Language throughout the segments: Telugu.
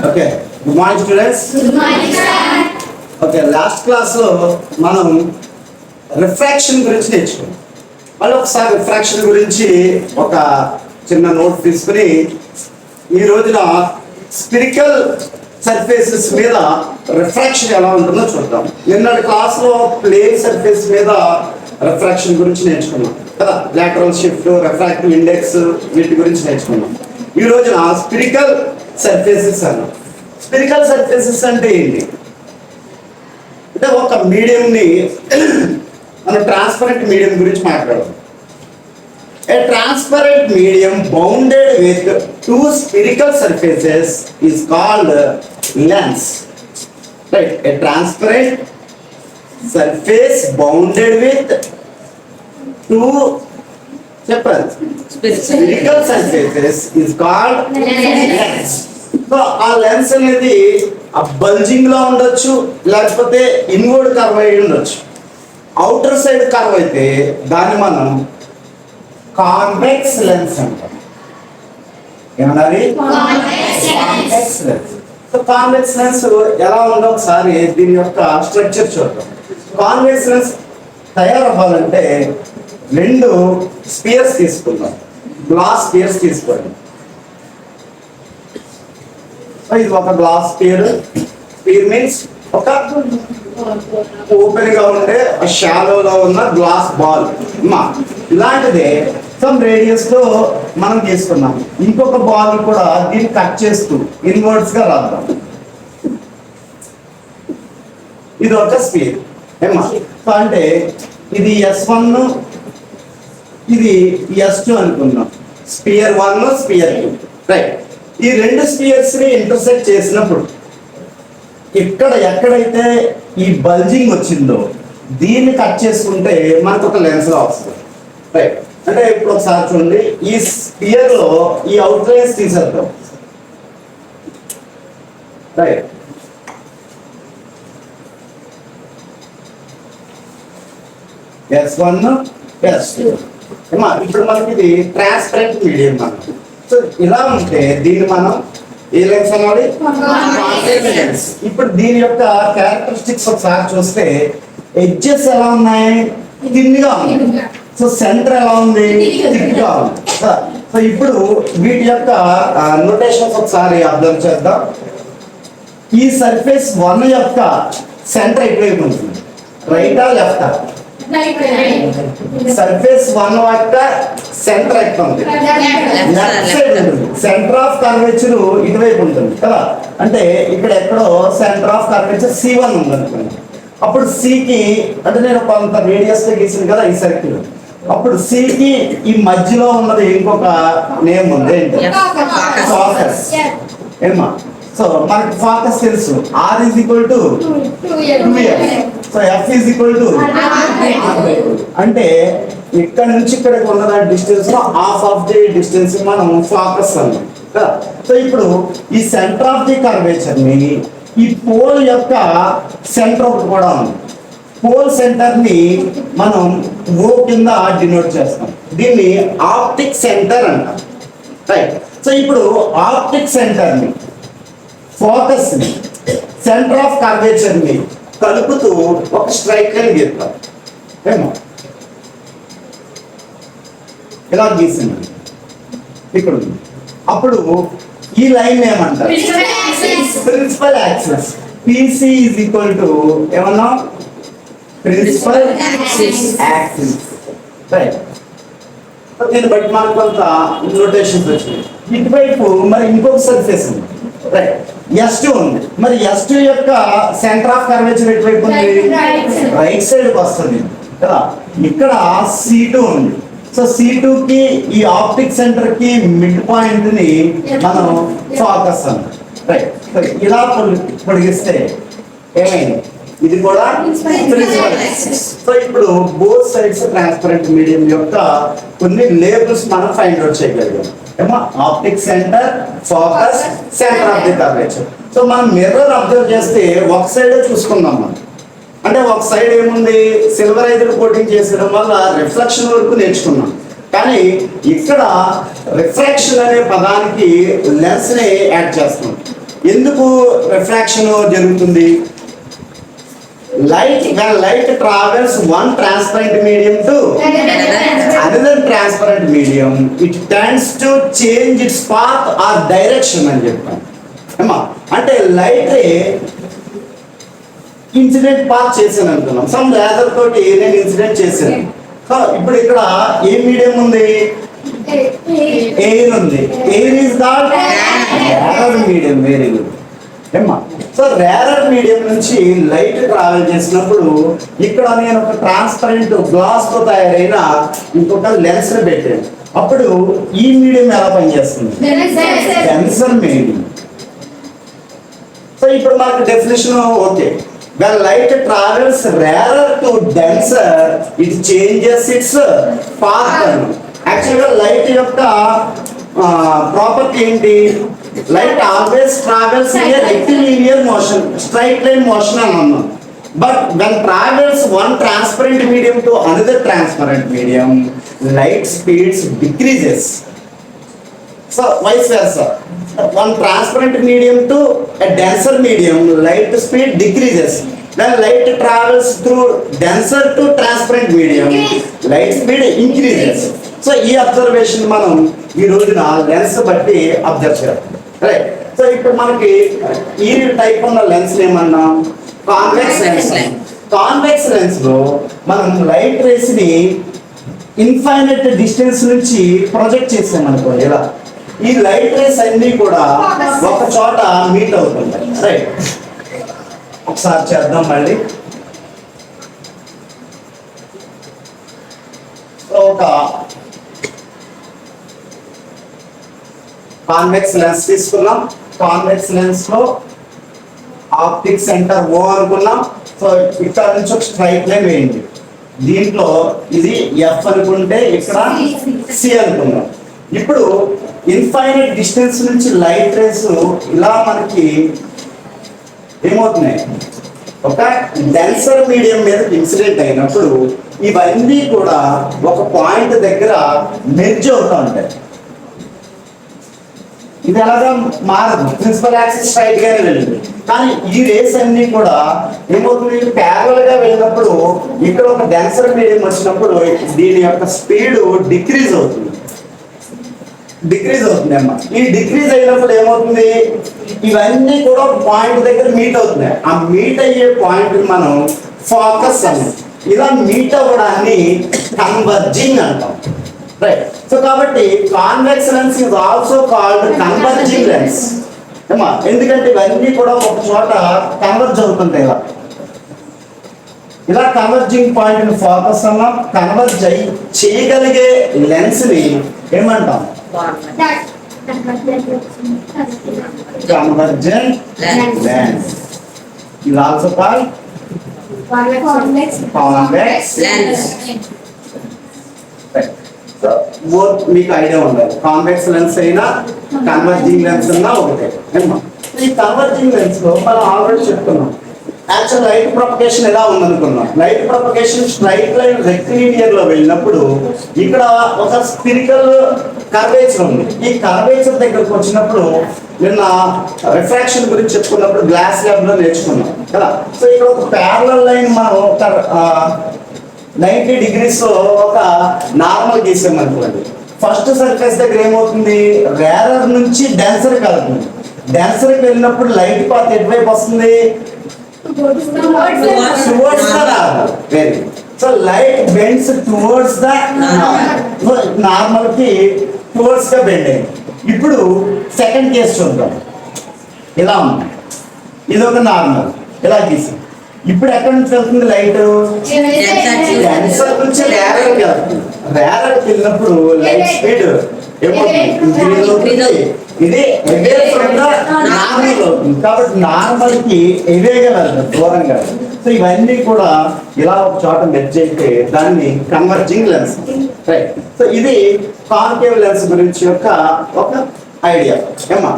Okay, good morning students. Good morning sir. Okay, last క్లాస్లో మనం రిఫ్రాక్షన్ గురించి నేర్చుకున్నాం. మళ్ళీ ఒకసారి రిఫ్రాక్షన్ గురించి ఒక చిన్న నోట్ తీసుకుని ఈ రోజున స్పిరికల్ సర్ఫేసెస్ మీద రిఫ్రాక్షన్ ఎలా ఉంటుందో చూద్దాం. నిన్నటి క్లాస్లో ప్లేన్ సర్ఫేస్ మీద రిఫ్రాక్షన్ గురించి నేర్చుకున్నాం కదా, లాటరల్ షిఫ్ట్, రిఫ్రాక్టివ్ ఇండెక్స్, వీటి గురించి నేర్చుకున్నాం. ఈ రోజున స్పిరికల్ సర్ఫేసెస్ అన్నాం. స్పిరికల్ సర్ఫేసెస్ అంటే ఏంటి అంటే ఒక మీడియంని మనం ట్రాన్స్పరెంట్ మీడియం గురించి మాట్లాడదాం. A transparent medium bounded with two spherical surfaces is called lens. Right? A transparent surface bounded with two spherical surfaces is called lens. So ఆ లెన్స్ అనేది ఆ బల్జింగ్ లో ఉండొచ్చు, లేకపోతే ఇన్వర్డ్ కర్వ్ అయి ఉండొచ్చు. అవుటర్ సైడ్ కర్వ్ అయితే దాన్ని మనం కాన్వెక్స్ లెన్స్ అంటాం. ఏమన్నారు? Convex lens. So convex lens ఎలా ఉందో ఒకసారి దీని యొక్క స్ట్రక్చర్ చూద్దాం. కాన్వెక్స్ లెన్స్ తయారవ్వాలంటే రెండు స్పియర్స్ తీసుకుందాం, గ్లాస్ స్పియర్స్ తీసుకోండి. ఇది ఒక గ్లాస్ స్పియర్. స్పియర్ మీన్స్ ఒక ఓపెన్ గా ఉండే షాలోగా ఉన్న గ్లాస్ బాల్. ఇలాంటిదే సమ్ రేడియస్ లో మనం తీసుకున్నాం. ఇంకొక బాల్ కూడా దీన్ని కట్ చేస్తూ ఇన్వర్డ్స్ గా రాద్దాం. ఇది ఒక స్పియర్ ఏమా. అంటే ఇది S1, ఇది S2 అనుకుందాం. Sphere 1, sphere 2. రైట్. ఈ రెండు స్పియర్స్ ని ఇంటర్సెక్ట్ చేసినప్పుడు ఇక్కడ ఎక్కడైతే ఈ బల్జింగ్ వచ్చిందో దీన్ని కట్ చేసుకుంటే మనకు ఒక లెన్స్ లా వస్తుంది. రైట్. అంటే ఇప్పుడు ఒకసారి చూడండి, ఈ స్పియర్ లో ఈ అవుట్ లైన్స్ తీసేద్దాం. రైట్. S1, S2. ఇప్పుడు మనకి ఇది ట్రాన్స్పరెంట్ మీడియం మనం. సో ఇలా ఉంటే దీన్ని మనం ఏ లెన్స్ అనాలి? లెన్స్. ఇప్పుడు దీని యొక్క క్యారెక్టరిస్టిక్స్ ఒకసారి చూస్తే ఎడ్జెస్ ఎలా ఉన్నాయి? థిన్గా ఉన్నాయి. సో సెంటర్ ఎలా ఉంది? థిక్గా ఉంది. సో ఇప్పుడు వీటి యొక్క నోటేషన్స్ ఒకసారి అబ్జర్వ్ చేద్దాం. ఈ సర్ఫేస్ 1 యొక్క సెంటర్ ఎటువైపు ఉంటుంది? రైటా లెఫ్టా? సర్ఫేస్ 1 యొక్క సెంటర్ ఎక్కడ ఉంది? లెఫ్ట్ సైడ్ ఉంటుంది. సెంటర్ ఆఫ్ కర్వేచర్ ఇటువైపు ఉంటుంది కదా. అంటే ఇక్కడ ఎక్కడో సెంటర్ ఆఫ్ కర్వేచర్ C1 ఉంది అనుకోండి. అప్పుడు సికి అంటే నేను కొంత రేడియస్ తో గీసింది కదా ఈ సర్కిల్. అప్పుడు సికి ఈ మధ్యలో ఉన్నది ఇంకొక నేమ్ ఉంది, ఏంటి? ఫోకస్. ఏమా. సో మనకి ఫోకస్ తెలుసు, R is equal to 2F. So F is equal to అంటే ఇక్కడ నుంచి ఇక్కడికి ఉన్న డిస్టెన్స్ లో హాఫ్ ఆఫ్ ది డిస్టెన్స్ మనం ఫోకస్ అన్నాం కదా. సో ఇప్పుడు ఈ సెంటర్ ఆఫ్ ది కర్వేచర్ ని ఈ పోల్ యొక్క సెంటర్ ఒకటి కూడా ఉంది. పోల్ సెంటర్ ని మనం O కింద డినోట్ చేస్తాం. దీన్ని ఆప్టిక్ సెంటర్ అంటాం. రైట్. సో ఇప్పుడు ఆప్టిక్ సెంటర్ ని, ఫోకస్ ని, సెంటర్ ఆఫ్ కర్వేచర్ ని కలుపుతూ ఒక స్ట్రైట్ లైన్ గీస్తాం. ఏమో ఇలా గీసింది ఇక్కడ. అప్పుడు ఈ లైన్ ఏమంటారు? Principal axis. PC is equal to ఏమన్నా? Principal axis. రైట్. దీన్ని బట్టి మనకు కొంత నోటేషన్స్ వచ్చినాయి. ఇటువైపు మరి ఇంకొక సర్ఫేస్ ఉంది. రైట్. S2 ఉంది. మరి S2 యొక్క సెంటర్ ఆఫ్ కర్వేచర్ ఎటువైపు ఉంది? రైట్ సైడ్ వస్తుంది కదా. ఇక్కడ C2 ఉంది. సో C2 కి ఈ ఆప్టిక్ సెంటర్ కి మిడ్ పాయింట్ ని మనం ఫోకస్ అన్నాం. రైట్. సో ఇలా పొడిగిస్తే ఏమైంది? ఇది కూడా ప్రిన్సిపల్ యాక్సిస్. సో ఇప్పుడు బోత్ సైడ్స్ ట్రాన్స్పరెంట్ మీడియం యొక్క కొన్ని లేబుల్స్ మనం ఫైండ్ అవుట్ చేయగలిగాం. ఏమో optic centre, focus, centre of the curvature. So మనం మిర్రర్ అబ్జర్వ్ చేస్తే ఒక సైడే చూసుకుందాం మనం. అంటే ఒక సైడ్ ఏముంది? సిల్వరైజ్డ్ కోటింగ్ చేసడం వల్ల రిఫ్లెక్షన్ వరకు నేర్చుకున్నాం. కానీ ఇక్కడ రిఫ్రాక్షన్ అనే పదానికి లెన్స్ ని యాడ్ చేస్తున్నాం. ఎందుకు రిఫ్రాక్షన్ జరుగుతుంది? light travels one transparent medium to another transparent medium, it tends to change its path or direction అని చెప్పాను. ఏమా అంటే లైట్ రే ఇన్సిడెంట్ పాత్ చేశాను అనుకున్నాం. సమ్ లేజర్ తోటి నేను ఇన్సిడెంట్ చేశాను. సో ఇప్పుడు ఇక్కడ ఏ మీడియం ఉంది? ఎయిర్ ఉంది. Air is the rarer medium. Very good ఏమ్మా. సో రేరర్ మీడియం నుంచి లైట్ ట్రావెల్ చేసినప్పుడు ఇక్కడ నేను ఒక ట్రాన్స్పరెంట్ గ్లాస్ తో తయారైన ఇంకొక లెన్స్ పెట్టాను. అప్పుడు ఈ మీడియం ఎలా పనిచేస్తుంది? Denser medium. సో ఇప్పుడు మనకు definition okay. When light travels rarer to denser, it changes its path. Actually, light యొక్క ప్రాపర్టీ ఏంటి? Light always travels in a rectilinear motion, straight line motion అని అన్నాం. But when travels one transparent medium to another transparent medium, light speeds decreases. So vice versa. One transparent medium to a denser medium, light speed decreases. When light travels through denser to transparent medium, light speed increases. So ఈ అబ్జర్వేషన్ మనం ఈ రోజున లెన్స్ బట్టి అబ్జర్వ్ చేయాలి. రైట్. సో ఇప్పుడు మనకి ఈ టైప్ ఉన్న లెన్స్ ఏమన్నా కాన్వెక్స్ లెన్స్. కాన్వెక్స్ లెన్స్ లో మనం లైట్ రేస్ ని ఇన్ఫైనైట్ డిస్టెన్స్ నుంచి ప్రొజెక్ట్ చేసాం అనుకోండి. ఇలా ఈ లైట్ రేస్ అన్ని కూడా ఒక చోట మీట్ అవుతుంటాయి. రైట్. ఒకసారి చేద్దాం మళ్ళీ. ఒక కాన్వెక్స్ లెన్స్ తీసుకున్నాం. కాన్వెక్స్ లెన్స్ లో ఆప్టిక్ సెంటర్ ఓ అనుకున్నాం. సో ఇక్కడ నుంచి ఒక స్ట్రైట్ లైన్ వేయండి. దీంట్లో ఇది ఎఫ్ అనుకుంటే ఇక్కడ సి అనుకున్నాం. ఇప్పుడు ఇన్ఫైనైట్ డిస్టెన్స్ నుంచి లైట్ రేస్ ఇలా మనకి ఏమవుతున్నాయి? ఒక డెన్సర్ మీడియం మీద ఇన్సిడెంట్ అయినప్పుడు ఇవన్నీ కూడా ఒక పాయింట్ దగ్గర మెర్జ్ అవుతూ ఉంటాయి. ఇది ఎలాగా మారదు. ప్రిన్సిపల్ యాక్సిస్ స్ట్రైట్ గానే వెళ్ళింది. కానీ ఈ రేస్ అన్ని కూడా ఏమవుతుంది? ప్యారల్ గా వెళ్ళినప్పుడు ఇక్కడ ఒక డెన్సర్ మీడియం వచ్చినప్పుడు దీని యొక్క స్పీడ్ డిక్రీజ్ అవుతుంది. అమ్మా. ఈ డిక్రీజ్ అయినప్పుడు ఏమవుతుంది? ఇవన్నీ కూడా పాయింట్ దగ్గర మీట్ అవుతున్నాయి. ఆ మీట్ అయ్యే పాయింట్ మనం ఫోకస్ అన్నాం. ఇలా మీట్ అవ్వడాన్ని కన్వర్జింగ్ అంటాం. రైట్. సో కాబట్టి convex lens is also called converging lens. ఏమా ఎందుకంటే ఇవన్నీ కూడా ఒక చోట కన్వర్జ్ అవుతుంటాయి. ఇలా కన్వర్జింగ్ పాయింట్ ని ఫోకస్ అన్నాం. కన్వర్జ్ చేయగలిగే లెన్స్ ని ఏమంటాం? Convergent lens. You also call convex lens. Right. So both మీకు ఐడియా ఉండాలి. కాన్వెక్స్ లెన్స్ అయినా కన్వర్జింగ్ లెన్స్ అయినా ఒకటే. ఈ కన్వర్జింగ్ లెన్స్ లో మనం ఆల్రెడీ చెప్తున్నాం. యాక్చువల్ లైట్ ప్రొపగేషన్ ఎలా ఉందనుకున్నాం. Light propagation straight line rectilinear లో వెళ్ళినప్పుడు ఇక్కడ ఒక స్పిరికల్ కర్వేచర్ ఉంది. ఈ కర్వేచర్ దగ్గరకు వచ్చినప్పుడు నిన్న రిఫ్రాక్షన్ గురించి చెప్పుకున్నప్పుడు గ్లాస్ ల్యాబ్ లో నేర్చుకున్నాం కదా. సో ఇక్కడ ఒక ప్యారలల్ లైన్ మనం ఒక 90 degrees ఒక నార్మల్ గీసాం అనుకోండి. ఫస్ట్ సర్ఫేస్ దగ్గర ఏమవుతుంది? రేరర్ నుంచి డెన్సర్ కలుగుతుంది. డెన్సర్ కి వెళ్ళినప్పుడు లైట్ పాత్ ఎటువైపు వస్తుంది? towards the normal. Very good. So light bends towards the normal. Normal ki towards the bending. ఇప్పుడు సెకండ్ కేస్ చూద్దాం. ఇలా ఉంది. ఇది ఒక నార్మల్. ఇలా గీసి ఇప్పుడు ఎక్కడి నుంచి వెళ్తుంది లైట్? డెన్సర్ నుంచి రేరర్ కి వెళ్తుంది. రేరర్ కి వెళ్ళినప్పుడు లైట్ స్పీడ్ ఇది అవే ఫ్రమ్ ద నార్మల్ అవుతుంది. కాబట్టి నార్మల్ కి ఎవేగా వెళ్తుంది, దూరంగా. సో ఇవన్నీ కూడా ఇలా ఒక చోట మెర్జ్ అయితే దాన్ని కన్వర్జింగ్ లెన్స్. రైట్. సో ఇది కాన్కేవ్ లెన్స్ గురించి యొక్క ఒక ఐడియా. ఏమా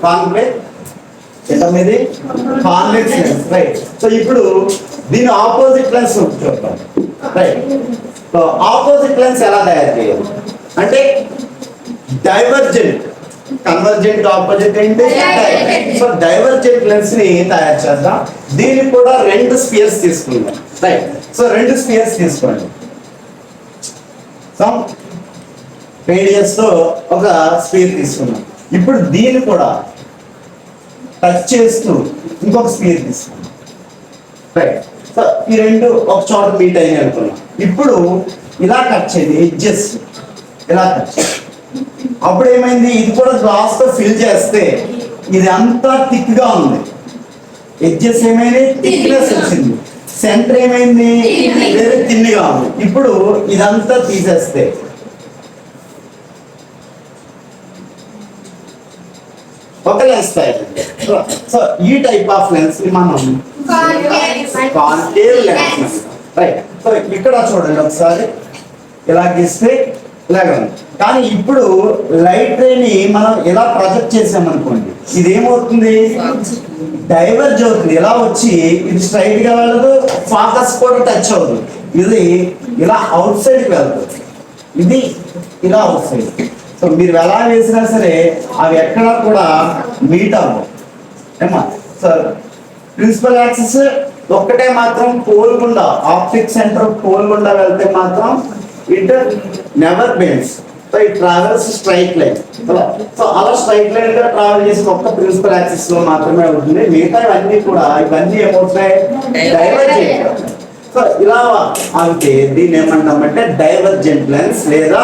కాన్వేవ్ ఇది కాన్వెక్స్ లెన్స్. రైట్. సో ఇప్పుడు దీని ఆపోజిట్ లెన్స్ చూద్దాం. రైట్. సో ఆపోజిట్ లెన్స్ ఎలా తయారు చేయాలి అంటే డైవర్జెంట్ కన్వర్జెంట్ ఆపోజిట్ ఏంటి? సో డైవర్జెంట్ లెన్స్ ని తయారు చేద్దాం. దీనికి కూడా రెండు స్పియర్స్ తీసుకుందాం. రైట్, సో రెండు స్పియర్స్ తీసుకోండి. సో రేడియస్ తో ఒక స్పియర్ తీసుకున్నాం. ఇప్పుడు దీన్ని కూడా టచ్ చేస్తూ ఇంకొక స్పియర్ తీసుకున్నాం. రైట్, సో ఈ రెండు ఒక చోట మీట్ అయ్యి అనుకున్నాం. ఇప్పుడు ఇలా కట్ చేయండి, ఎడ్జెస్ ఇలా కట్ చేయండి. అప్పుడు ఏమైంది? ఇది కూడా గ్లాస్ తో ఫిల్ చేస్తే ఇది అంతా థిక్ గా ఉంది. ఎడ్జెస్ ఏమైంది? థిక్నెస్ వచ్చింది. సెంటర్ ఏమైంది? వేరే తిన్నిగా ఉంది. ఇప్పుడు ఇదంతా తీసేస్తే ఒక లెన్స్ తయారు. సో ఈ టైప్ ఆఫ్ లెన్స్ ని మనం కాన్కేవ్ లెన్స్. రైట్, సో ఇక్కడ చూడండి ఒకసారి ఇలా గీస్తే ఇలాగ ఉంది. కానీ ఇప్పుడు లైట్ రే ని మనం ఇలా ప్రొజెక్ట్ చేసామనుకోండి, ఇది ఏమవుతుంది? డైవర్జ్ అవుతుంది. ఇలా వచ్చి ఇది స్ట్రైట్ గా వెళ్ళదు, ఫోకస్ కూడా టచ్ అవ్వదు. ఇది ఇలా అవుట్ సైడ్ కి వెళ్తుంది, ఇది ఇలా అవుట్ సైడ్. సో మీరు ఎలా వేసినా సరే అవి ఎక్కడా కూడా మీట్ అవ్వవు ఏమా. సో ప్రిన్సిపల్ యాక్సిస్ ఒక్కటే మాత్రం పోల్ గుండా, ఆప్టిక్ సెంటర్ పోల్ గుండా వెళ్తే మాత్రం it never bends. So it travels straight line. So అలా స్ట్రైట్ లైన్ గా ట్రావెల్ చేసిన ఒక్క ప్రిన్సిపల్ యాక్సిస్ లో మాత్రమే ఉంటుంది. మిగతా ఇవన్నీ కూడా ఇవన్నీ ఏమవుతున్నాయి? డైవర్జ్ అయిపోతాయి. సో ఇలా అంటే దీన్ని ఏమంటామంటే డైవర్జెంట్ లెన్స్ లేదా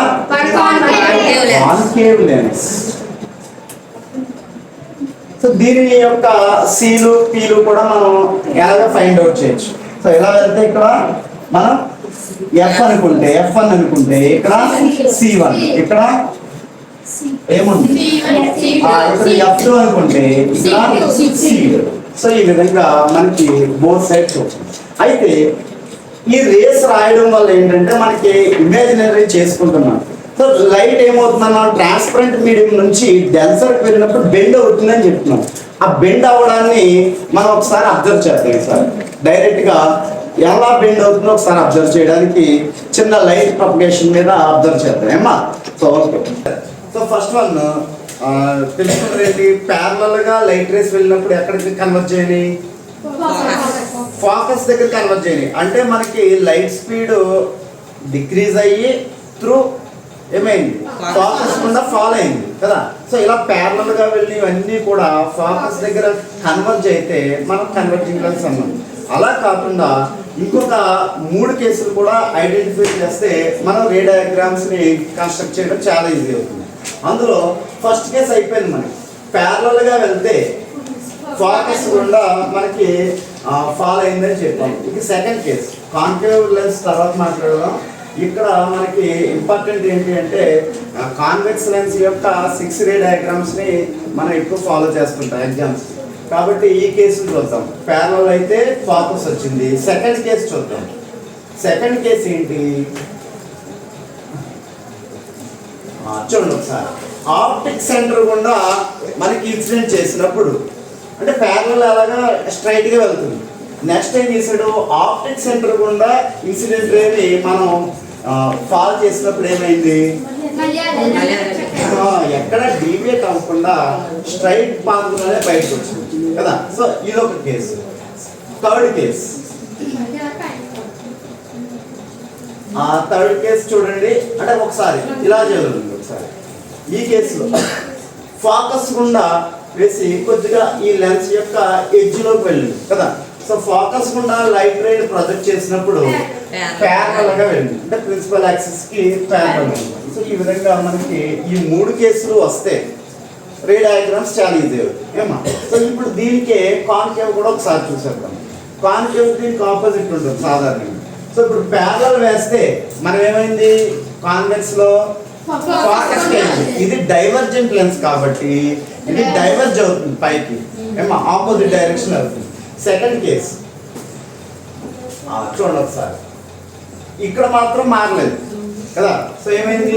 కాన్కేవ్ లెన్స్. సో దీని యొక్క సీలు పీలు కూడా మనం ఎలాగ ఫైండ్ అవుట్ చేయొచ్చు. సో ఎలా వెళ్తే ఇక్కడ మనం F1 అనుకుంటే ఇక్కడ C1, ఇక్కడ ఏముంది? ఇక్కడ F2 అనుకుంటే ఇక్కడ C2. సో ఈ విధంగా మనకి బోత్ సైడ్స్ వస్తుంది. అయితే ఈ రేస్ రాయడం వల్ల ఏంటంటే మనకి ఇమాజినరీ చేసుకుంటున్నాం. సో లైట్ ఏమవుతుందన్నా ట్రాన్స్పరెంట్ మీడియం నుంచి డెన్సర్కి వెళ్ళినప్పుడు బెండ్ అవుతుందని చెప్తున్నాం. ఆ బెండ్ అవ్వడాన్ని మనం ఒకసారి అబ్జర్వ్ చేద్దాం. సార్ డైరెక్ట్ గా ఎలా బెండ్ అవుతుందో ఒకసారి అబ్జర్వ్ చేయడానికి చిన్న లైట్ ప్రొపగేషన్ మీద అబ్జర్వ్ చేద్దాం ఏమా. So okay, so first one తెలుసుకున్నది ఏంటి? ప్యారలల్ గా లైట్ రేస్ వెళ్ళినప్పుడు ఎక్కడికి కన్వర్ట్ చేయాలి? ఫోకస్ దగ్గర కన్వర్ట్ చేయాలి. అంటే మనకి లైట్ స్పీడ్ డిక్రీజ్ అయ్యి త్రూ ఏమైంది? ఫోకస్ కూడా ఫాలో అయింది కదా. సో ఇలా ప్యారలల్ గా వెళ్ళి ఇవన్నీ కూడా ఫోకస్ దగ్గర కన్వర్జ్ అయితే మనం కన్వర్టింగ్ లెన్స్ అన్నాం. అలా కాకుండా ఇంకొక 3 కేసులు కూడా ఐడెంటిఫై చేస్తే మనం రే డయాగ్రామ్స్ ని కన్స్ట్రక్ట్ చేయడం చాలా ఈజీ అవుతుంది. అందులో ఫస్ట్ కేసు అయిపోయింది. మనకి ప్యారలల్ గా వెళ్తే ఫోకస్ కూడా మనకి ఫాలో అయిందని చెప్పాం. ఇది సెకండ్ కేసు. కాన్కేవ్ లెన్స్ తర్వాత మాట్లాడదాం. ఇక్కడ మనకి ఇంపార్టెంట్ ఏంటి అంటే కాన్వెక్స్ లెన్స్ యొక్క 6 రే డయాగ్రామ్స్ ని మనం ఎక్కువ ఫాలో చేస్తుంటాం ఎగ్జామ్స్. కాబట్టి ఈ కేసు చూద్దాం. ప్యారలల్ అయితే ఫోకస్ వచ్చింది. సెకండ్ కేసు చూద్దాం. సెకండ్ కేసు ఏంటి? చూడండి ఒకసారి. ఆప్టిక్ సెంటర్ గుండా మనకి ఇన్సిడెంట్ చేసినప్పుడు అంటే ప్యారలల్ అలాగా స్ట్రైట్ గా వెళ్తుంది. నెక్స్ట్ ఏం చేసాడు? ఆప్టిక్ సెంటర్ గుండా ఇన్సిడెంట్ రేని మనం ఫాల్ చేసినప్పుడు ఏమైంది? ఎక్కడ డీవియేట్ అవ్వకుండా స్ట్రైట్ పాత్ లోనే బయటకు వచ్చింది కదా. సో ఇది ఒక case. Third case. Third case చూడండి. అంటే ఒకసారి ఇలా జరుగుతుంది. ఒకసారి ఈ కేసులో ఫోకస్ గుండా వేసి కొద్దిగా ఈ లెన్స్ యొక్క ఎడ్జ్ లోకి వెళ్ళింది కదా. సో ఫోకస్ గుండా లైట్ రే ప్రొజెక్ట్ చేసినప్పుడు ప్యారలల్ గా వెళ్ళింది. అంటే ప్రిన్సిపల్ యాక్సిస్ కి ప్యారలల్. సో ఈ విధంగా మనకి ఈ 3 కేసులు వస్తే రే డయాగ్రామ్స్ చాలా ఈజీ ఏమా. సో ఇప్పుడు దీనికి కాన్కేవ్ కూడా ఒకసారి చూసేద్దాం. కాన్కేవ్ దీనికి ఆపోజిట్ ఉంటుంది సాధారణంగా. సో ఇప్పుడు ప్యారలల్ వేస్తే మనం ఏమైంది? కాన్వెక్స్ లో ఫోకస్ ఇది డైవర్జెంట్ లెన్స్ కాబట్టి ఇది డైవర్జ్ అవుతుంది పైకి ఏమా, ఆపోజిట్ డైరెక్షన్ అవుతుంది. సెకండ్ కేస్ చూడండి ఒకసారి. ఇక్కడ మాత్రం మారలేదు కదా. సో ఏమైంది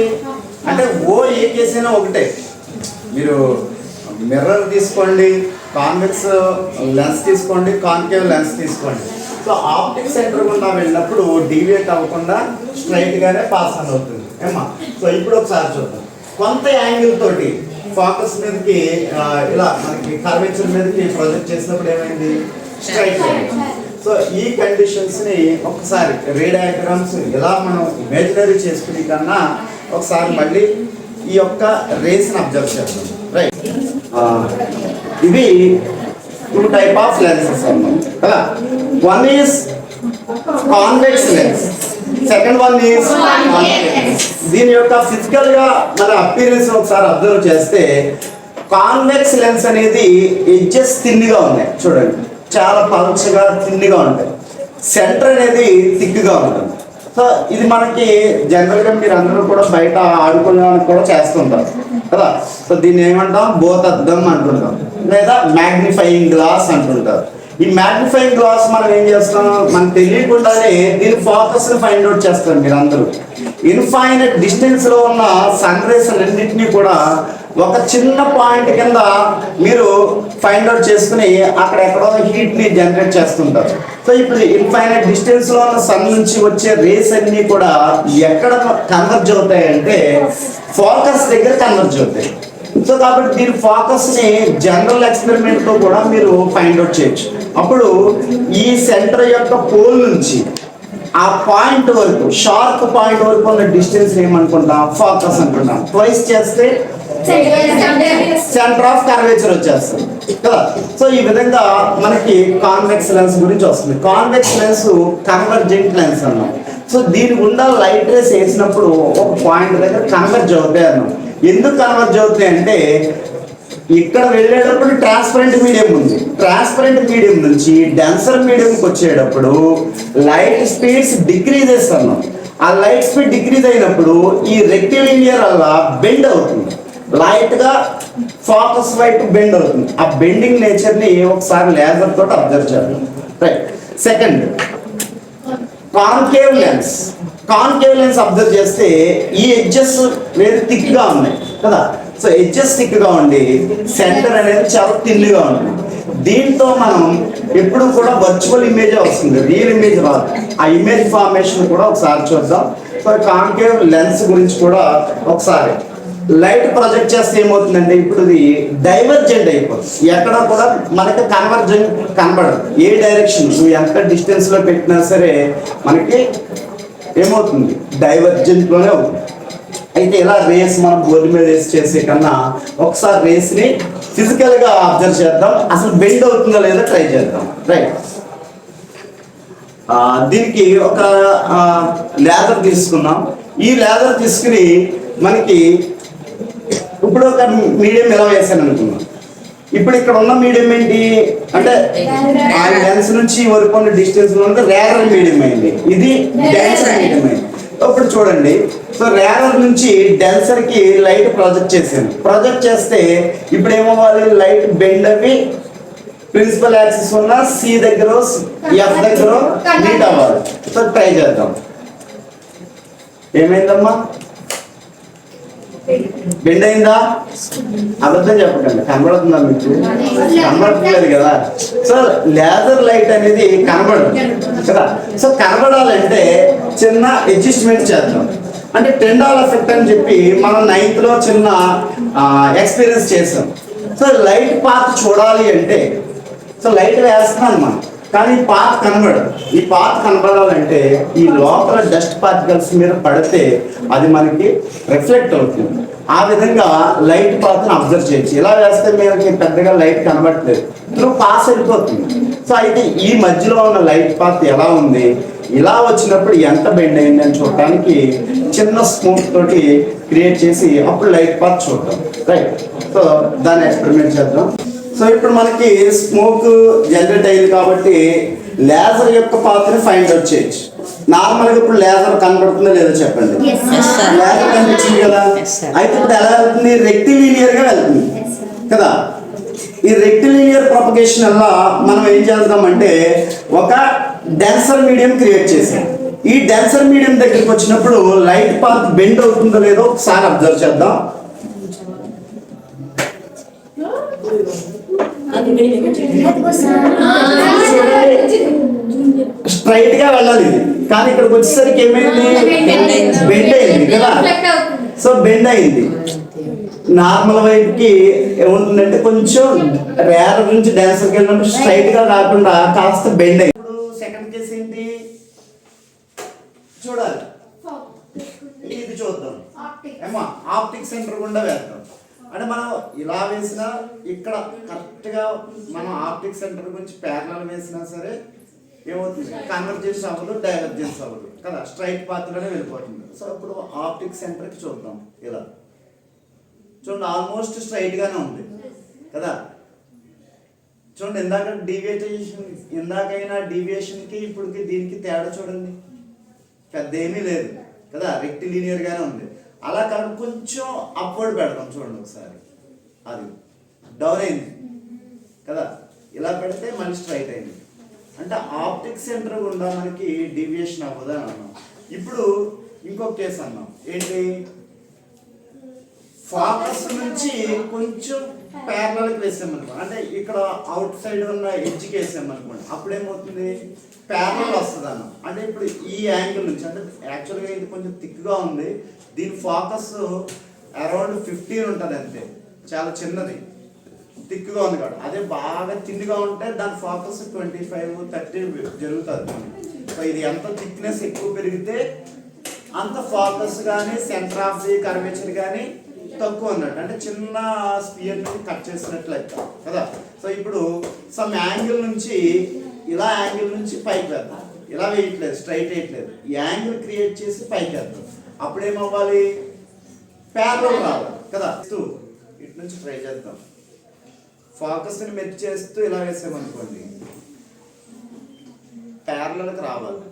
అంటే ఏ కేసు అయినా ఒకటే. మీరు మిర్రర్ తీసుకోండి, కాన్వెక్స్ లెన్స్ తీసుకోండి, కాన్కేవ్ లెన్స్ తీసుకోండి. సో ఆప్టిక్ సెంటర్ గుండా వెళ్ళినప్పుడు డీవియేట్ అవ్వకుండా స్ట్రైట్ గానే పాస్ ఆన్ అవుతుంది ఏమా. సో ఇప్పుడు ఒకసారి చూద్దాం. కొంత యాంగిల్ తోటి ఫోకస్ మీదకి ఇలా మనకి కర్వేచర్ మీదకి ప్రొజెక్ట్ చేసినప్పుడు ఏమైంది, స్ట్రైట్ అయింది. సో ఈ కండిషన్స్ ని ఒకసారి రే డయాగ్రామ్స్ ఎలా మనం ఇమాజినరీ చేసుకునే కన్నా ఒకసారి మళ్ళీ ఈ యొక్క రేస్ ని అబ్జర్వ్ చేద్దాం. రైట్, ఇవి 2 టైప్ ఆఫ్ లెన్సెస్ అన్నాం కదా. One is convex lens, second one is convex. దీని యొక్క ఫిజికల్ గా మన అపీరెన్స్ ఒకసారి అబ్జర్వ్ చేస్తే కాన్వెక్స్ లెన్స్ అనేది ఎడ్జెస్ థిన్గా ఉన్నాయి చూడండి, చాలా పలుచగా థిన్గా ఉంటాయి. సెంటర్ అనేది థిక్గా ఉంటుంది. సో ఇది మనకి జనరల్గా మీరు అందరూ కూడా బయట ఆడుకోవడానికి కూడా చేస్తుంటారు కదా. సో దీన్ని ఏమంటాం, భూతద్దం అంటుంటాం లేదా మ్యాగ్నిఫైయింగ్ గ్లాస్ అంటుంటారు. ఈ మ్యాగ్నిఫైయింగ్ గ్లాస్ మనం ఏం చేస్తాం, మనకు తెలియకుండానే దీని ఫోకస్ ని ఫైండ్ అవుట్ చేస్తారు. మీరు అందరూ ఇన్ఫైనైట్ డిస్టెన్స్ లో ఉన్న సన్ రేస్ అన్నింటినీ కూడా ఒక చిన్న పాయింట్ కింద మీరు ఫైండ్ అవుట్ చేసుకుని అక్కడ ఎక్కడో హీట్ ని జనరేట్ చేస్తుంటారు. సో ఇప్పుడు ఇన్ఫైనైట్ డిస్టెన్స్ లో ఉన్న సన్ నుంచి వచ్చే రేస్ అన్ని కూడా ఎక్కడ కన్వర్జ్ అవుతాయి అంటే ఫోకస్ దగ్గర కన్వర్జ్ అవుతాయి. సో కాబట్టి దీని ఫోకస్ ని జనరల్ ఎక్స్పెరిమెంట్ తో కూడా మీరు ఫైండ్ అవుట్ చేయొచ్చు. అప్పుడు ఈ సెంటర్ యొక్క పోల్ నుంచి ఆ పాయింట్ వరకు, షార్ప్ పాయింట్ వరకు ఉన్న డిస్టెన్స్ ఏమనుకుంటాం, ఫోకస్ అనుకుంటాం. ట్వైస్ చేస్తే సెంటర్ ఆఫ్ కర్వేచర్ వచ్చేస్తుంది కదా. సో ఈ విధంగా మనకి కాన్వెక్స్ లెన్స్ గురించి వస్తుంది. కాన్వెక్స్ లెన్స్ కన్వర్జెంట్ లెన్స్ అన్నాం. సో దీని గుండా లైట్ రేస్ వేసినప్పుడు ఒక పాయింట్ దగ్గర కన్వర్జ్ అవుతాయి అన్నాం. ఎందుకు కన్వర్జ్ అవుతాయి అంటే ఇక్కడ వెళ్ళేటప్పుడు ట్రాన్స్పరెంట్ మీడియం ఉంది, ట్రాన్స్పరెంట్ మీడియం నుంచి డెన్సర్ మీడియంకి వచ్చేటప్పుడు లైట్ స్పీడ్స్ డిక్రీజ్ చేస్తున్నాం. ఆ లైట్ స్పీడ్ డిక్రీజ్ అయినప్పుడు ఈ రెక్టిలినియర్ అలా బెండ్ అవుతుంది, లైట్ గా ఫోకస్ వైపు బెండ్ అవుతుంది. ఆ బెండింగ్ నేచర్ ని ఒకసారి లేజర్ తోటి అబ్జర్వ్ చేద్దాం. Right, second concave lens. Concave lens observe చేస్తే ఈ ఎడ్జెస్ వెరీ థిక్ గా ఉన్నాయి కదా. సో ఎడ్జెస్ థిక్ గా ఉండి సెంటర్ అనేది చాలా థిన్గా ఉంటుంది. దీంతో మనం ఎప్పుడు కూడా వర్చువల్ ఇమేజ్ వస్తుంది, రియల్ ఇమేజ్ రాదు. ఆ ఇమేజ్ ఫార్మేషన్ కూడా ఒకసారి చూద్దాం. సో కాన్కేవ్ లెన్స్ గురించి కూడా ఒకసారి లైట్ ప్రొజెక్ట్ చేస్తే ఏమవుతుందంటే ఇప్పుడు ఇది డైవర్జెంట్ అయిపోతుంది. ఎక్కడ కూడా మనకి కన్వర్జెంట్ కనబడదు. ఏ డైరెక్షన్ నువ్వు ఎంత డిస్టెన్స్ లో పెట్టినా సరే మనకి ఏమవుతుంది, డైవర్జెంట్ లోనే అవుతుంది. అయితే ఇలా రేస్ మనం బోర్డు మీద రేస్ చేసే కన్నా ఒకసారి రేస్ ని ఫిజికల్ గా అబ్జర్వ్ చేద్దాం, అసలు బెండ్ అవుతుందో లేదో ట్రై చేద్దాం. రైట్, దీనికి ఒక లేజర్ తీసుకున్నాం. ఈ లేజర్ తీసుకుని మనకి ఇప్పుడు ఒక మీడియం ఎలా వేసాను అనుకున్నాం. ఇప్పుడు ఇక్కడ ఉన్న మీడియం ఏంటి అంటే ఆ లెన్స్ నుంచి వరకు ఉన్న డిస్టెన్స్ లో రేరర్ మీడియం అయింది, ఇది డెన్సర్ మీడియం అయింది. ఇప్పుడు చూడండి, సో రేరర్ నుంచి డెన్సర్ కి లైట్ ప్రొజెక్ట్ చేసాను. ప్రొజెక్ట్ చేస్తే ఇప్పుడు ఏమవ్వాలి, లైట్ బెండ్ అవి ప్రిన్సిపల్ యాక్సిస్ ఉన్న సి దగ్గర ఎఫ్ దగ్గర మీట్ అవ్వాలి. సో ట్రై చేద్దాం. ఏమైందమ్మా, బెండ్ అయిందా? అబద్ధం చెప్పకండి, కనబడుతుందా మీకు? కనబడట్లేదు కదా. సో లేజర్ లైట్ అనేది కనబడదు కదా. సో కనబడాలంటే చిన్న అడ్జస్ట్మెంట్ చేద్దాం. అంటే టెండాల్ ఎఫెక్ట్ అని చెప్పి మనం 9th లో చిన్న ఎక్స్పీరియన్స్ చేసాం. సో లైట్ పాత్ చూడాలి అంటే సో లైట్ వేస్తున్నాను మనం, కానీ ఈ పాత్ కనబడదు. ఈ పాత్ కనబడాలంటే ఈ లోపల డస్ట్ పార్టికల్స్ మీద పడితే అది మనకి రిఫ్లెక్ట్ అవుతుంది. ఆ విధంగా లైట్ పాత్ని అబ్జర్వ్ చేయొచ్చు. ఇలా వేస్తే మనకి పెద్దగా లైట్ కనబడట్లేదు, త్రూ పాస్ వెళ్ళిపోతుంది. సో అయితే ఈ మధ్యలో ఉన్న లైట్ పాత్ ఎలా ఉంది, ఇలా వచ్చినప్పుడు ఎంత బెండ్ అయింది అని చూడటానికి చిన్న స్మోక్ తోటి క్రియేట్ చేసి అప్పుడు లైట్ పాత్ చూద్దాం. రైట్, సో దాన్ని ఎక్స్పెరిమెంట్ చేద్దాం. సో ఇప్పుడు మనకి స్మోక్ జనరేట్ అయింది కాబట్టి లేజర్ యొక్క పాత్రని ఫైండ్ అవుట్ చేయొచ్చు. నార్మల్గా ఇప్పుడు లేజర్ కనబడుతుందో లేదో చెప్పండి. లేజర్ కనిపించింది కదా. అయితే ఇప్పుడు ఎలా వెళ్తుంది, రెక్టిలీనియర్ గా వెళ్తుంది కదా. ఈ రెక్టిలీనియర్ ప్రొపగేషన్ వల్ల మనం ఏం చేద్దామంటే ఒక డెన్సర్ మీడియం క్రియేట్ చేసాం. ఈ డెన్సర్ మీడియం దగ్గరికి వచ్చినప్పుడు లైట్ పాత్ బెండ్ అవుతుందో లేదో ఒకసారి అబ్జర్వ్ చేద్దాం. స్ట్రైట్ గా వెళ్ళాలి ఇది, కానీ ఇక్కడికి వచ్చేసరికి ఏమైంది, బెండ్ అయింది కదా. సో బెండ్ అయింది. నార్మల్ వైపుకి ఏముంటుందంటే కొంచెం రేర్ నుంచి డాన్సర్కి వెళ్ళినప్పుడు స్ట్రైట్ గా కాకుండా కాస్త బెండ్ అయ్యి. ఇప్పుడు సెకండ్ కేసు ఏంటి చూడాలి, ఇది చూద్దాం ఏమా ఆప్టిక్ సెంటర్ గుండా వేద్దాం. అంటే మనం ఇలా వేసినా ఇక్కడ కరెక్ట్గా మనం ఆప్టిక్ సెంటర్ గురించి ప్యారలల్ వేసినా సరే ఏమవుతుంది, కన్వర్జెన్స్ అవ్వదు, డైవర్జెన్స్ అవ్వదు కదా, స్ట్రైట్ పాత్రలోనే వెళ్ళిపోతుంది. సో ఇప్పుడు ఆప్టిక్ సెంటర్కి చూద్దాం. ఇలా చూడండి ఆల్మోస్ట్ స్ట్రైట్గానే ఉంది కదా. చూడండి ఇందాకైనా డీవియేషన్కి ఇప్పటికి దీనికి తేడా చూడండి, పెద్ద ఏమీ లేదు కదా, రెక్టిలీనియర్గానే ఉంది. అలా కాదు కొంచెం అప్వర్డ్ పెడతాం చూడండి ఒకసారి, అది డౌన్ అయింది కదా, ఇలా పెడితే మళ్ళీ స్ట్రైట్ అయింది. అంటే ఆప్టిక్ సెంటర్ గుండా మనకి డీవియేషన్ అవ్వదు అని అన్నాం. ఇప్పుడు ఇంకొక కేసు అన్నాం ఏంటి, ఫోకస్ నుంచి కొంచెం ప్యారలల్కి వేసామనుకోండి, అంటే ఇక్కడ అవుట్ సైడ్ ఉన్న ఎడ్జ్కి వేసామనుకోండి, అప్పుడు ఏమవుతుంది ప్యారలల్ వస్తుంది అన్నాం. అంటే ఇప్పుడు ఈ యాంగిల్ నుంచి, అంటే యాక్చువల్గా ఇది కొంచెం థిక్గా ఉంది, దీని ఫోకస్ అరౌండ్ 15 ఉంటుంది అంతే, చాలా చిన్నది థిక్గా ఉంది కాబట్టి. అదే బాగా తిన్నుగా ఉంటే దాని ఫోకస్ 25-30 జరుగుతుంది. సో ఇది ఎంత థిక్నెస్ ఎక్కువ పెరిగితే అంత ఫోకస్ కానీ సెంటర్ ఆఫ్ ది కర్వేచర్ కానీ తక్కువ అన్నట్టు, అంటే చిన్న స్పియర్ని కట్ చేసినట్లయితే కదా. సో ఇప్పుడు సమ్ యాంగిల్ నుంచి ఇలా యాంగిల్ నుంచి పైకి వేద్దాం, ఇలా వేయట్లేదు, స్ట్రైట్ వేయట్లేదు, ఈ యాంగిల్ క్రియేట్ చేసి పైకి వేద్దాం. అప్పుడు ఏమవ్వాలి, ప్యారలల్ రావాలి కదా. ఇటు నుంచి ట్రై చేద్దాం, ఫోకస్ని మెచ్ చేస్తూ ఇలా వేసామనుకోండి ప్యారలల్కి రావాలి.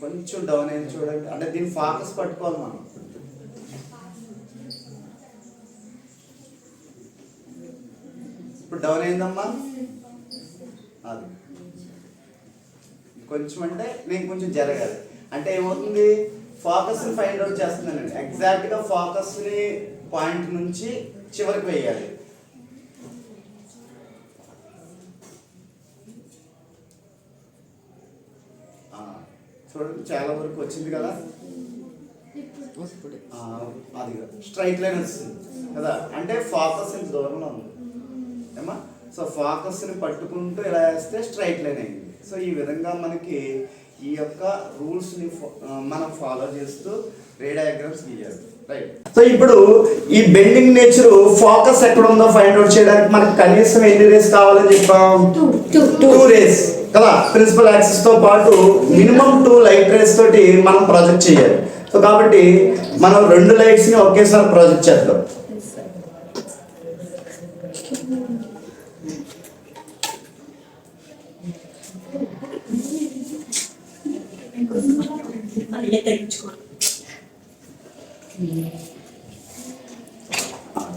కొంచెం డౌన్ అయింది చూడండి, అంటే దీన్ని ఫోకస్ పట్టుకోవాలి మనం. ఇప్పుడు డౌన్ అయిందమ్మా, అది కొంచెం అంటే నేను కొంచెం జరగాలి. అంటే ఏమవుతుంది, ఫోకస్ని ఫైండ్ అవుట్ చేస్తున్నానండి, ఎగ్జాక్ట్గా ఫోకస్ని పాయింట్ నుంచి చివరికి వేయాలి. చూడండి చాలా వరకు వచ్చింది కదా, అది స్ట్రైట్ లైన్ వస్తుంది కదా, అంటే ఫోకస్ ఇంత దూరంలో ఉంది ఏమా. సో ఫోకస్ని పట్టుకుంటూ ఇలా వేస్తే స్ట్రైట్ లైన్ అయింది. సో ఈ విధంగా మనకి ఈ యొక్క రూల్స్ని మనం ఫాలో చేస్తూ రే డయాగ్రామ్స్ గీయాలి, రైట్. సో ఇప్పుడు ఈ బెండింగ్ నేచర్ ఫోకస్ ఎక్కడ ఉందో ఫైండ్ అవుట్ చేయడానికి మనకి కనీసం ఎన్ని రేస్ కావాలని చెప్పాం, 2 రేస్ కదా. ప్రిన్సిపల్ యాక్సిస్ తో పాటు మినిమం 2 లైట్ రేస్ తోటి మనం ప్రాజెక్ట్ చేయాలి. సో కాబట్టి మనం 2 లైట్స్ ని ఒకేసారి ప్రాజెక్ట్ చేద్దాం.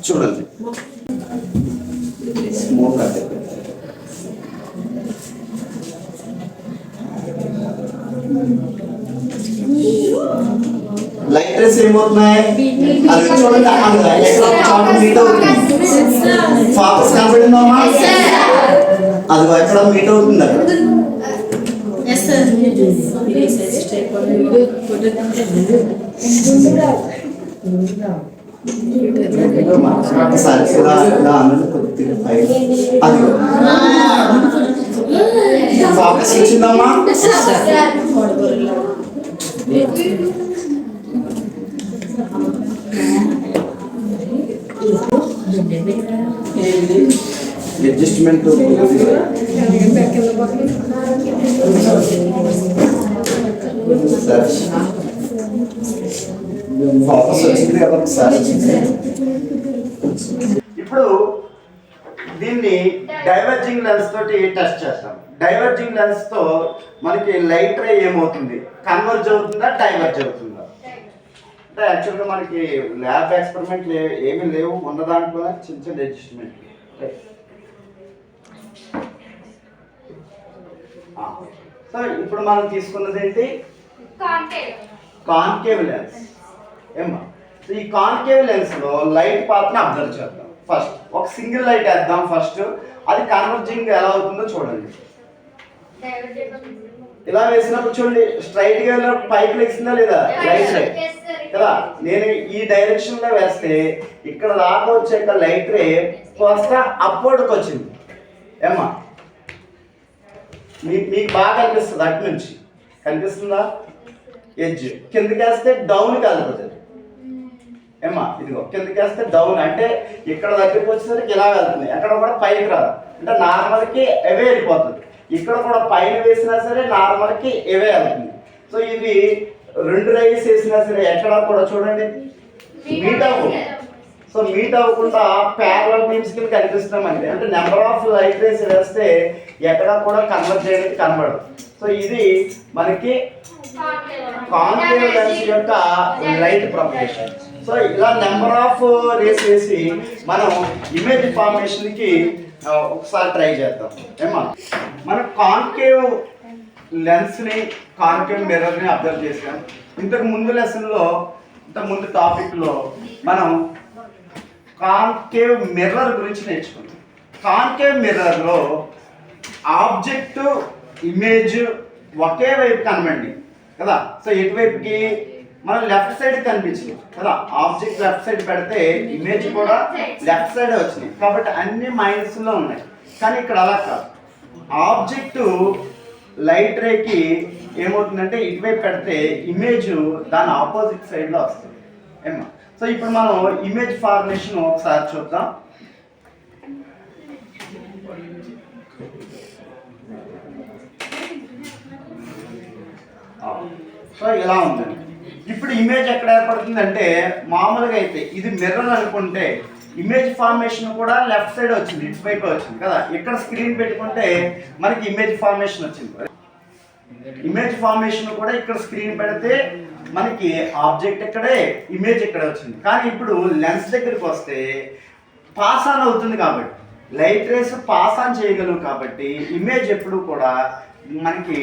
చూడండి స్మోక్ అంటే లైట్ రేస్ ఏమవుతున్నాయి, అది చూడండి మీట్ అవుతుంది, ఫోకస్ కనపడిందమ్మా, అది ఎక్కడ మీట్ అవుతుంది అక్కడ. ఫోకస్ వచ్చిందమ్మా, అడ్జస్ట్మెంట్ ఫోకస్ వచ్చింది కదా ఒకసారి. ఇప్పుడు దీన్ని డైవర్జింగ్ లెన్స్ తోటి టెస్ట్ చేస్తాం. డైవర్జింగ్ లెన్స్ తో మనకి లైట్ రే ఏమవుతుంది, కన్వర్జ్ అవుతుందా డైవర్జ్ అవుతుందా. అంటే యాక్చువల్గా మనకి ల్యాబ్ ఎక్స్పెరిమెంట్ ఏమీ లేవు, ఉన్న దాంట్లో చిన్న చిన్న అడ్జస్ట్మెంట్. సో ఇప్పుడు మనం తీసుకున్నది ఏంటి, కాన్కేవ్ లెన్స్ ఏమ్మా. ఈ కాన్కేవ్ లెన్స్ లో లైట్ పాత్రను అబ్జర్వ్ చేద్దాం. ఫస్ట్ ఒక సింగిల్ లైట్ వేద్దాం ఫస్ట్, అది కన్వర్జింగ్ ఎలా అవుతుందో చూడండి. ఇలా వేసినప్పుడు చూడండి స్ట్రైట్ గా పైకి లేచిందా లేదా లైట్ రే కదా. నేను ఈ డైరెక్షన్ లో వేస్తే ఇక్కడ దాకా వచ్చాక లైట్ రే కాస్త అప్వర్డ్కి వచ్చింది ఏమా, మీకు బాగా కనిపిస్తుంది అటు నుంచి కనిపిస్తుందా, ఎడ్జ్ కిందకి వేస్తే డౌన్ కలుగుతుంది ఏమా, ఇదిగో కిందకి వేస్తే డౌన్ అంటే ఇక్కడ దగ్గరికి వచ్చేసరికి ఇలా వెళ్తుంది, ఎక్కడ కూడా పైకి రాదు అంటే నార్మల్కి అవే వెళ్ళిపోతుంది. ఇక్కడ కూడా పైన వేసినా సరే నార్మల్కి అవే వెళ్తుంది. సో ఇవి రెండు రైస్ వేసినా సరే ఎక్కడ కూడా చూడండి మీట్ అవ్వు. సో మీట్ అవ్వకుండా ప్యారలల్ బీమ్స్ కింద కనిపిస్తున్నామండి, అంటే నెంబర్ ఆఫ్ లైట్ రేస్ వేస్తే ఎక్కడ కూడా కన్వర్ట్ చేయడానికి కనబడదు. సో ఇది మనకి కాన్కేవ్ లెన్స్ యొక్క లైట్ ప్రొపగేషన్. సో ఇలా నెంబర్ ఆఫ్ రేస్ వేసి మనం ఇమేజ్ ఫార్మేషన్ కి ఒకసారి ట్రై చేద్దాం ఏమా. మనం కాన్కేవ్ లెన్స్ ని కాన్కేవ్ మిర్రర్ ని అబ్జర్వ్ చేసాం. ఇంతకు ముందు లెసన్ లో ఇంతకు ముందు టాపిక్ లో మనం కాన్కేవ్ మిర్రర్ గురించి నేర్చుకున్నాం. కాన్కేవ్ మిర్రర్ లో ఆబ్జెక్ట్ ఇమేజ్ ఒకే వైపు కనబండి కదా. సో ఎటువైపుకి మనం లెఫ్ట్ సైడ్ కనిపించింది కదా, ఆబ్జెక్ట్ లెఫ్ట్ సైడ్ పెడితే ఇమేజ్ కూడా లెఫ్ట్ సైడ్ వచ్చింది కాబట్టి అన్ని మైనస్ లో ఉన్నాయి. కానీ ఇక్కడ అలా కాదు, ఆబ్జెక్ట్ లైట్ రేకి ఏమవుతుందంటే ఇటువైపు పెడితే ఇమేజ్ దాని ఆపోజిట్ సైడ్ లో వస్తుంది ఏమో. సో ఇప్పుడు మనం ఇమేజ్ ఫార్మేషన్ ఒకసారి చూద్దాం. సో ఇలా ఉందండి. ఇప్పుడు ఇమేజ్ ఎక్కడ ఏర్పడుతుందంటే మామూలుగా అయితే ఇది మిర్రర్ అనుకుంటే ఇమేజ్ ఫార్మేషన్ కూడా లెఫ్ట్ సైడ్ వచ్చింది, ఇటు వైపు వచ్చింది కదా. ఇక్కడ స్క్రీన్ పెట్టుకుంటే మనకి ఇమేజ్ ఫార్మేషన్ వచ్చింది. ఇమేజ్ ఫార్మేషన్ కూడా ఇక్కడ స్క్రీన్ పెడితే మనకి ఆబ్జెక్ట్ ఇక్కడే ఇమేజ్ ఇక్కడ వచ్చింది. కానీ ఇప్పుడు లెన్స్ దగ్గరికి వస్తే పాస్ ఆన్ అవుతుంది కాబట్టి లైట్ రేస్ పాస్ ఆన్ చేయగలవు కాబట్టి ఇమేజ్ ఎప్పుడు కూడా మనకి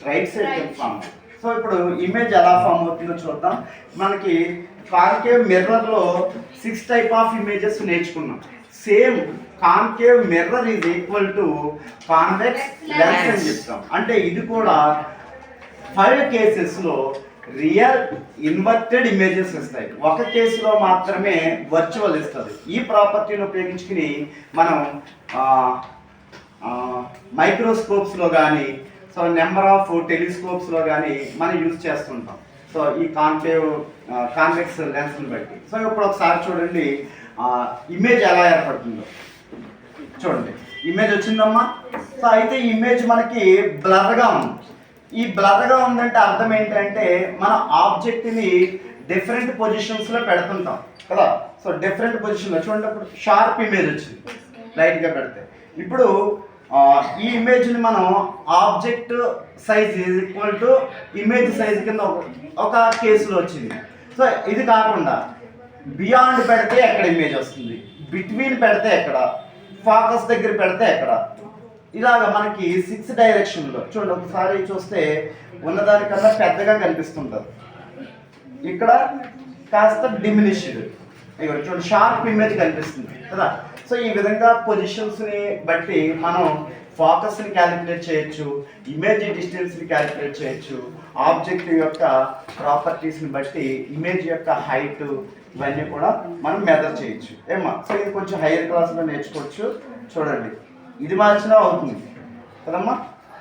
రైట్ సైడ్ ఫామ్ అవుతుంది. సో ఇప్పుడు ఇమేజ్ ఎలా ఫామ్ అవుతుందో చూద్దాం. మనకి కాన్కేవ్ మిర్రర్లో 6 టైప్ ఆఫ్ ఇమేజెస్ నేర్చుకున్నాం. Same concave mirror is equal to convex lens అని చెప్తాం. అంటే ఇది కూడా 5 కేసెస్లో రియల్ ఇన్వర్టెడ్ ఇమేజెస్ ఇస్తాయి, ఒక కేసులో మాత్రమే వర్చువల్ ఇస్తుంది. ఈ ప్రాపర్టీని ఉపయోగించుకుని మనం మైక్రోస్కోప్స్లో కానీ సో నెంబర్ ఆఫ్ టెలిస్కోప్స్లో కానీ మనం యూజ్ చేస్తుంటాం. సో ఈ కాన్వెక్స్ లెన్స్ని బట్టి. సో ఇప్పుడు ఒకసారి చూడండి ఇమేజ్ ఎలా ఏర్పడుతుందో చూడండి. ఇమేజ్ వచ్చిందమ్మా. సో అయితే ఈ ఇమేజ్ మనకి బ్లర్గా ఉంది. ఈ బ్లర్గా ఉందంటే అర్థం ఏంటంటే మన ఆబ్జెక్ట్ని డిఫరెంట్ పొజిషన్స్లో పెడుతుంటాం కదా. సో డిఫరెంట్ పొజిషన్లో చూడండి. ఇప్పుడు షార్ప్ ఇమేజ్ వచ్చింది లైట్గా పెడితే. ఇప్పుడు ఈ ఇమేజ్ని మనం object size is equal to image size కింద ఒక కేసులో వచ్చింది. సో ఇది కాకుండా బియాండ్ పెడితే ఎక్కడ ఇమేజ్ వస్తుంది, బిట్వీన్ పెడితే ఎక్కడ, ఫోకస్ దగ్గర పెడితే ఎక్కడ, ఇలాగ మనకి 6 డైరెక్షన్లో చూడండి. ఒకసారి చూస్తే ఉన్నదానికన్నా పెద్దగా కనిపిస్తుంటుంది, ఇక్కడ కాస్త డిమినిష్డ్, ఇక్కడ చూడండి షార్ప్ ఇమేజ్ కనిపిస్తుంది కదా. సో ఈ విధంగా పొజిషన్స్ని బట్టి మనం ఫోకస్ని క్యాలిక్యులేట్ చేయొచ్చు, ఇమేజ్ డిస్టెన్స్ని క్యాలిక్యులేట్ చేయొచ్చు, ఆబ్జెక్ట్ యొక్క ప్రాపర్టీస్ని బట్టి ఇమేజ్ యొక్క హైట్ ఇవన్నీ కూడా మనం మెజర్ చేయొచ్చు ఏమా. సో ఇది కొంచెం హైయర్ క్లాస్లో నేర్చుకోవచ్చు. చూడండి ఇది మార్చినా అవుతుంది కదమ్మా.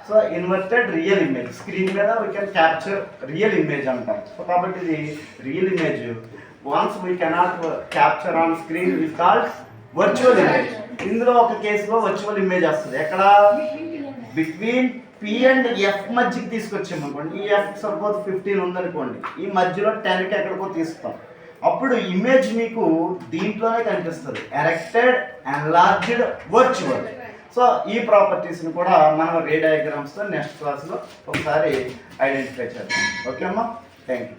So inverted real image screen మీద we can capture real image అంటాం. సో కాబట్టి ఇది real image. Once we cannot capture on screen is called virtual image. ఇందులో ఒక కేసులో వర్చువల్ ఇమేజ్ వస్తుంది ఎక్కడ, బిట్వీన్ P అండ్ F మధ్యకి తీసుకొచ్చాము అనుకోండి. ఈ F సపోజ్ 15 ఉందనుకోండి, ఈ మధ్యలో 10కి ఎక్కడికో తీస్తాం. అప్పుడు ఇమేజ్ మీకు దీంట్లోనే కనిపిస్తుంది, ఎరెక్టెడ్, ఎన్లార్జ్డ్, వర్చువల్. సో ఈ ప్రాపర్టీస్ని కూడా మనం రే డయాగ్రామ్స్తో నెక్స్ట్ క్లాస్లో ఒకసారి ఐడెంటిఫై చేద్దాం. ఓకే అమ్మా, థ్యాంక్ యూ.